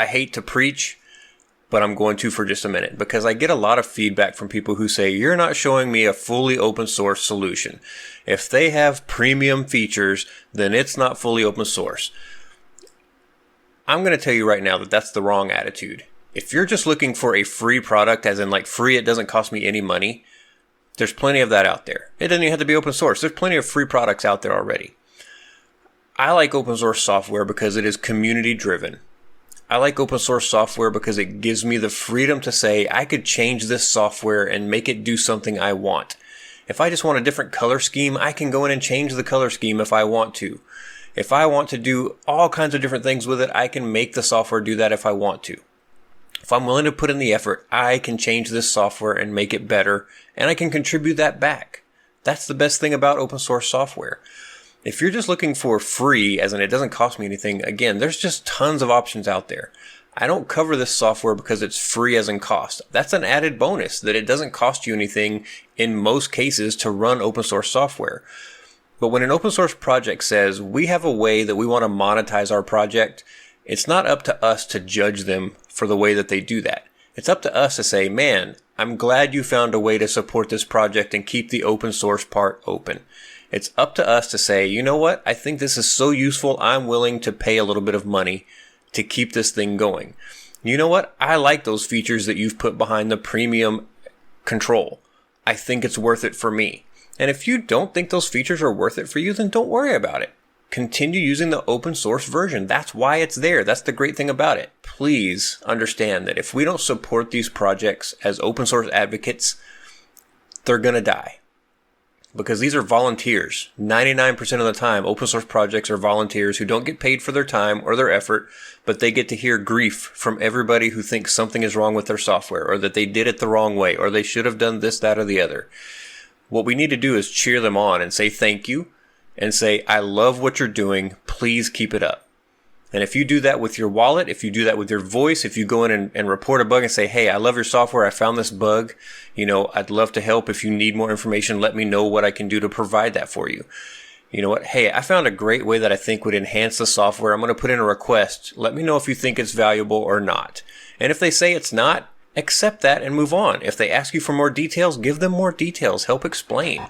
I hate to preach, but I'm going to for just a minute, because I get a lot of feedback from people who say, you're not showing me a fully open source solution. If they have premium features, then it's not fully open source. I'm going to tell you right now that that's the wrong attitude. If you're just looking for a free product, as in like free, it doesn't cost me any money, there's plenty of that out there. It doesn't even have to be open source. There's plenty of free products out there already. I like open source software because it is community driven. I like open source software because it gives me the freedom to say I could change this software and make it do something I want. If I just want a different color scheme, I can go in and change the color scheme if I want to. If I want to do all kinds of different things with it, I can make the software do that if I want to. If I'm willing to put in the effort, I can change this software and make it better, and I can contribute that back. That's the best thing about open source software. If you're just looking for free, as in it doesn't cost me anything, again, there's just tons of options out there. I don't cover this software because it's free as in cost. That's an added bonus, that it doesn't cost you anything in most cases to run open source software. But when an open source project says, we have a way that we want to monetize our project, it's not up to us to judge them for the way that they do that. It's up to us to say, man, I'm glad you found a way to support this project and keep the open source part open. It's up to us to say, you know what? I think this is so useful, I'm willing to pay a little bit of money to keep this thing going. You know what? I like those features that you've put behind the premium control. I think it's worth it for me. And if you don't think those features are worth it for you, then don't worry about it. Continue using the open source version. That's why it's there. That's the great thing about it. Please understand that if we don't support these projects as open source advocates, they're going to die. Because these are volunteers. 99% of the time, open source projects are volunteers who don't get paid for their time or their effort, but they get to hear grief from everybody who thinks something is wrong with their software, or that they did it the wrong way, or they should have done this, that, or the other. What we need to do is cheer them on and say thank you, and say, I love what you're doing, please keep it up. And if you do that with your wallet, if you do that with your voice, if you go in and report a bug and say, hey, I love your software, I found this bug, I'd love to help. If you need more information, let me know what I can do to provide that for you. You know what? Hey, I found a great way that I think would enhance the software. I'm going to put in a request. Let me know if you think it's valuable or not. And if they say it's not, accept that and move on. If they ask you for more details, give them more details. Help explain.